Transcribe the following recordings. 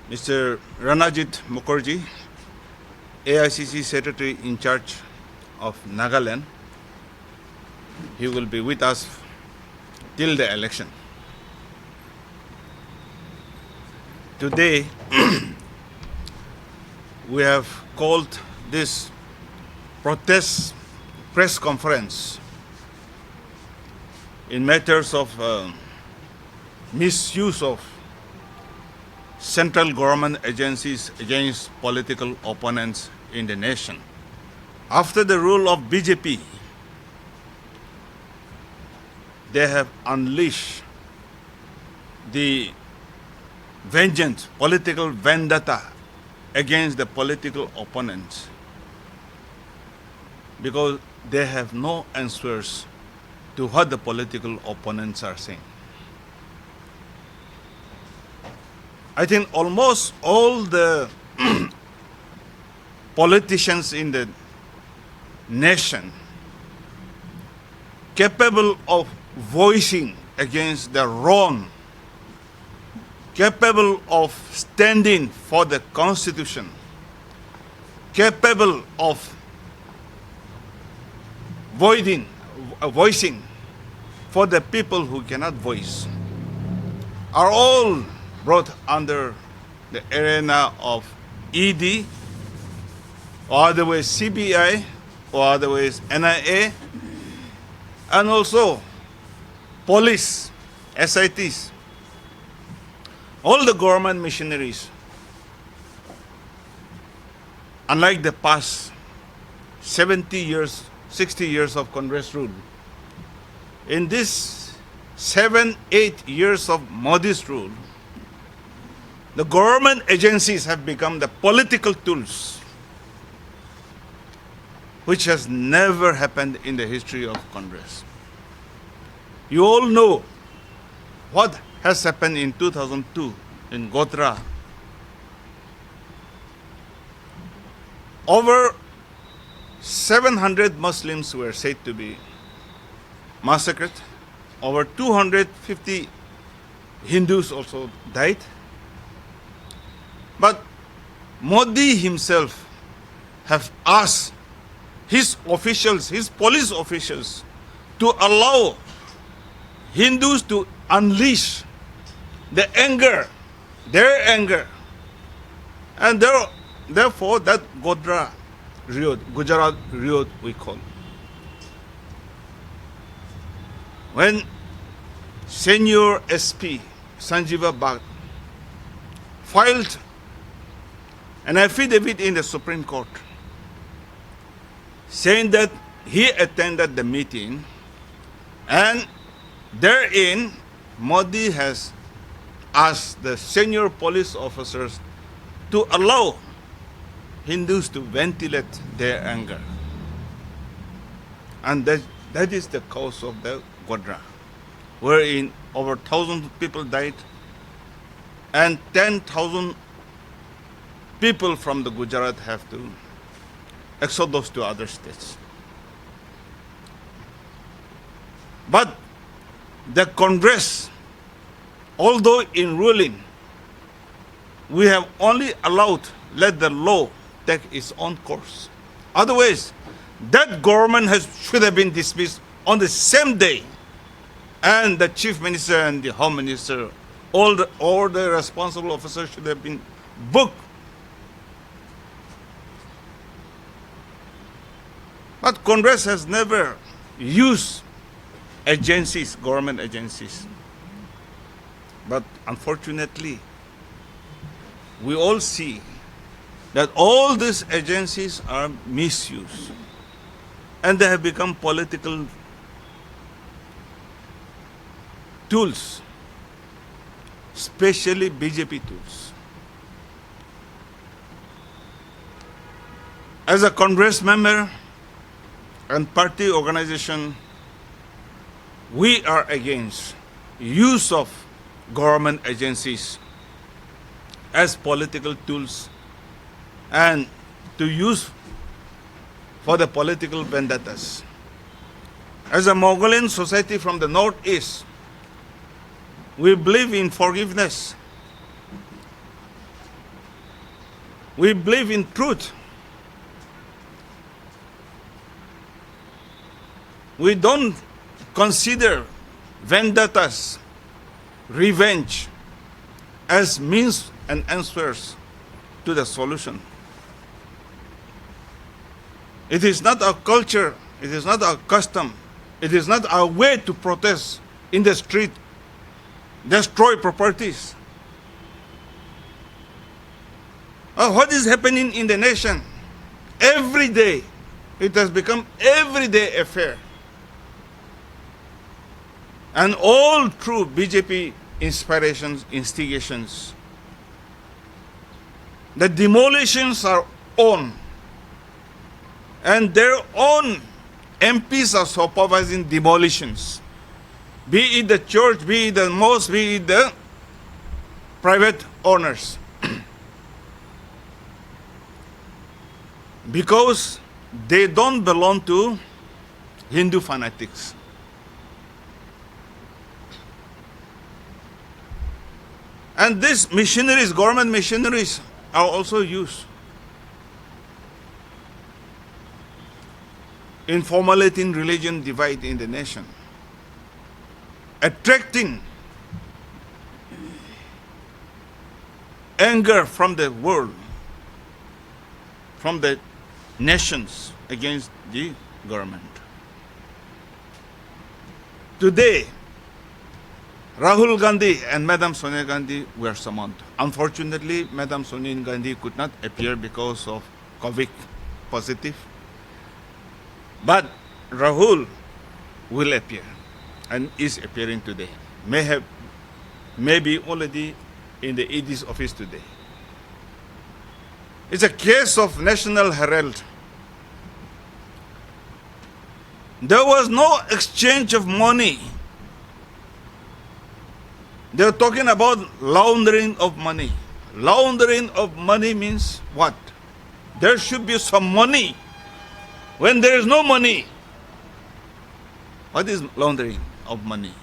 Mr. Ranajit Mukherjee, AICC Secretary Incharge of Nagaland. He will be with us till the election. Today, we have called this protest press conference in matters of misuse of central government agencies against political opponents in the nation. After the rule of BJP, they have unleashed the vengeance, political vendetta against the political opponents because they have no answers to what the political opponents are saying. I think almost all the politicians in the nation capable of voicing against the wrong, capable of standing for the Constitution, capable of voicing for the people who cannot voice, are all brought under the arena of ED, or otherwise CBI, or otherwise NIA, and also police, SITs, all the government machineries. Unlike the past 70 years, 60 years of Congress rule, in this 7-8 years of Modi's rule, the government agencies have become the political tools, which has never happened in the history of Congress. You all know what has happened in 2002 in Godhra. Over 700 Muslims were said to be massacred. Over 250 Hindus also died. But Modi himself have asked his officials, his police officials, to allow Hindus to unleash the anger, their anger. And therefore that Godhra riot, Gujarat riot we call. When Senior SP Sanjeeva Bhatt filed an affidavit in the Supreme Court saying that he attended the meeting and therein Modi has asked the senior police officers to allow Hindus to ventilate their anger. And that is the cause of the Godhra, wherein over 1,000 people died and 10,000 people from the Gujarat have to exodus to other states. But the Congress, although in ruling, we have only let the law take its own course. Otherwise, that government should have been dismissed on the same day, and the Chief Minister and the Home Minister, all the responsible officers should have been booked. But Congress has never used agencies, government agencies. But unfortunately, we all see that all these agencies are misused and they have become political tools, especially BJP tools. As a Congress member and party organization, we are against use of government agencies as political tools and to use for the political vendettas. As a Mongolian society from the northeast, we believe in forgiveness. We believe in truth. We don't consider vendettas, revenge, as means and answers to the solution. It is not our culture, it is not our custom, it is not our way to protest in the street, destroy properties. What is happening in the nation? Every day, it has become everyday affair. And all through BJP inspirations, instigations. The demolitions are on. And their own MPs are supervising demolitions. Be it the church, be it the mosque, be it the private owners. Because they don't belong to Hindu fanatics. And these missionaries, government missionaries, are also used in formulating religion divide in the nation, attracting anger from the world, from the nations against the government. Today, Rahul Gandhi and Madam Sonia Gandhi were summoned. Unfortunately, Madam Sonia Gandhi could not appear because of COVID positive. But Rahul will appear and is appearing today. May be already in the ED's office today. It's a case of National Herald. There was no exchange of money. They're talking about laundering of money. Laundering of money means what? There should be some money. When there is no money, what is laundering of money?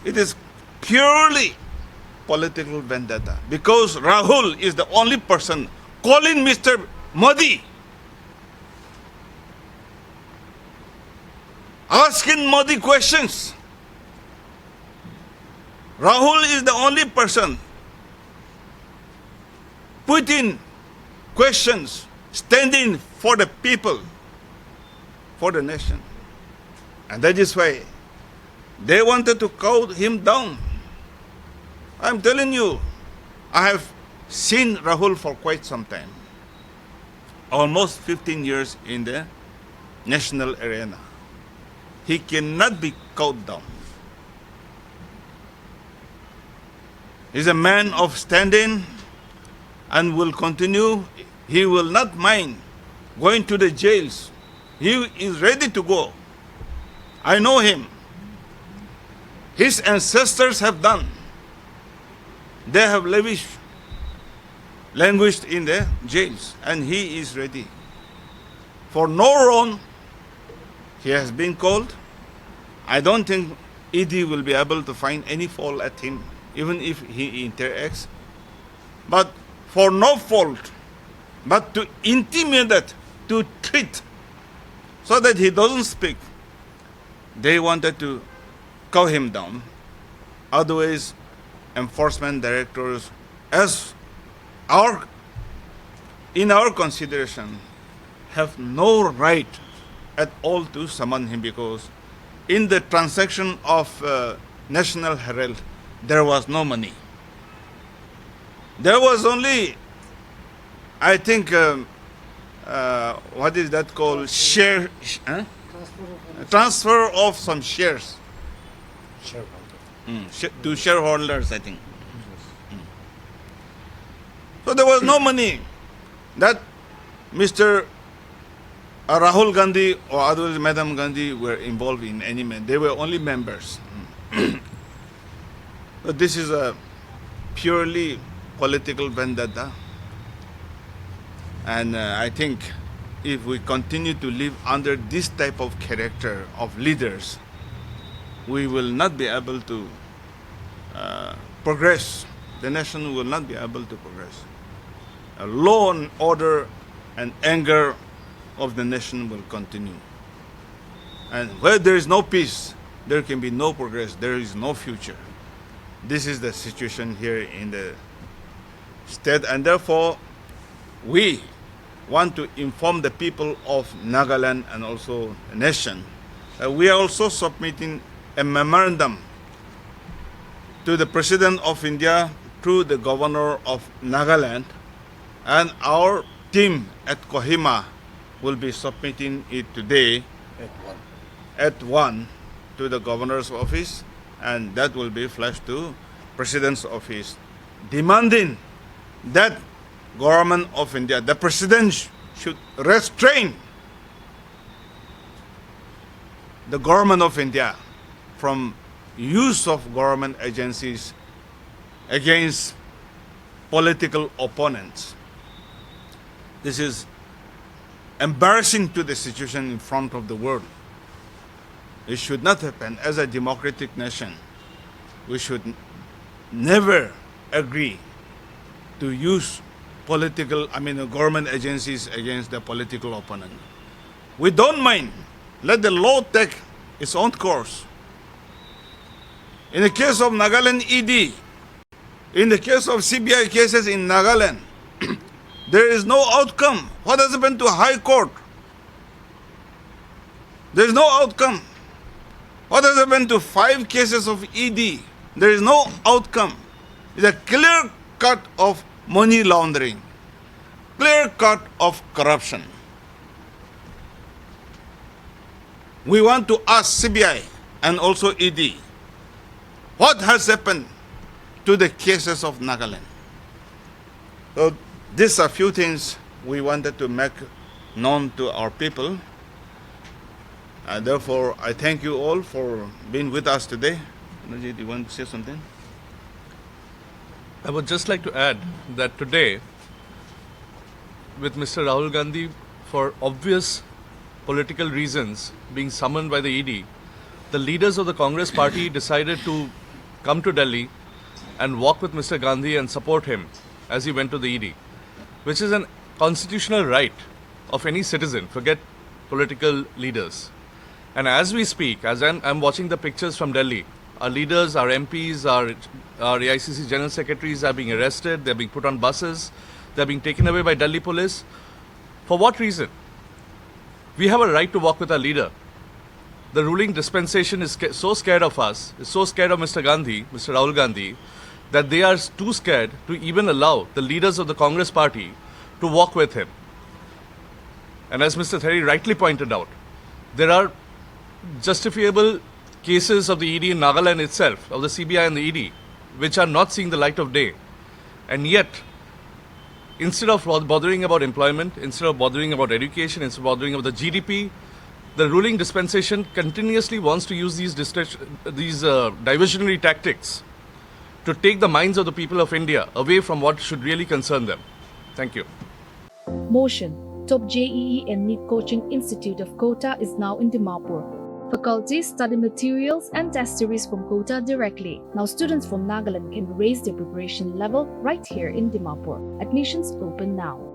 It is purely political vendetta, because Rahul is the only person calling Mr. Modi, asking Modi questions. Rahul is the only person putting questions, standing for the people, for the nation. And that is why they wanted to cow him down. I'm telling you, I have seen Rahul for quite some time. Almost 15 years in the national arena. He cannot be cowed down. He's a man of standing and will continue. He will not mind going to the jails. He is ready to go. I know him. His ancestors have done. They have languished in the jails, and he is ready. For no wrong, he has been called. I don't think ED will be able to find any fault at him, even if he interacts. But for no fault, but to intimidate, to treat, so that he doesn't speak, they wanted to cow him down. Otherwise, enforcement directors, in our consideration, have no right at all to summon him, because in the transaction of National Herald, there was no money. There was only, I think, what is that called? Transfer of some shares. To shareholders, I think. So there was no money that Mr. Rahul Gandhi or otherwise Madam Gandhi were involved in any man. They were only members. But this is a purely political vendetta. And I think if we continue to live under this type of character of leaders, we will not be able to progress the nation will not be able to progress. A law and order and anger of the nation will continue. And where there is no peace, there can be no progress, there is no future. This is the situation here in the state, and therefore we want to inform the people of Nagaland and also the nation that we are also submitting a memorandum to the President of India through the Governor of Nagaland, and our team at Kohima will be submitting it today at 1 to the Governor's office, and that will be flashed to President's office, demanding that Government of India, the President should restrain the Government of India from use of government agencies against political opponents. This is embarrassing to the situation in front of the world. It should not happen. As a democratic nation, we should never agree to use government agencies against the political opponent. We don't mind. Let the law take its own course. In the case of Nagaland ED, in the case of CBI cases in Nagaland, there is no outcome. What has happened to High Court? There is no outcome. What has happened to 5 cases of ED? There is no outcome. It's a clear cut of money laundering, clear cut of corruption. We want to ask CBI and also ED, what has happened to the cases of Nagaland? So these are few things we wanted to make known to our people. And therefore, I thank you all for being with us today. Ranajit, you want to say something? I would just like to add that today, with Mr. Rahul Gandhi, for obvious political reasons, being summoned by the ED, the leaders of the Congress party decided to come to Delhi and walk with Mr. Gandhi and support him as he went to the ED, which is a constitutional right of any citizen, forget political leaders. And as we speak, as I'm watching the pictures from Delhi, our leaders, our MPs, our AICC general secretaries are being arrested, they're being put on buses, they're being taken away by Delhi police. For what reason? We have a right to walk with our leader. The ruling dispensation is so scared of us, is so scared of Mr. Gandhi, Mr. Rahul Gandhi, that they are too scared to even allow the leaders of the Congress party to walk with him. And as Mr. Therie rightly pointed out, there are justifiable cases of the ED in Nagaland itself, of the CBI and the ED, which are not seeing the light of day. And yet, instead of bothering about employment, instead of bothering about education, instead of bothering about the GDP, the ruling dispensation continuously wants to use these diversionary tactics to take the minds of the people of India away from what should really concern them. Thank you. Motion, top JEE and NEET Coaching Institute of Kota is now in Dimapur. Faculties study materials and test series from Kota directly. Now students from Nagaland can raise their preparation level right here in Dimapur. Admissions open now.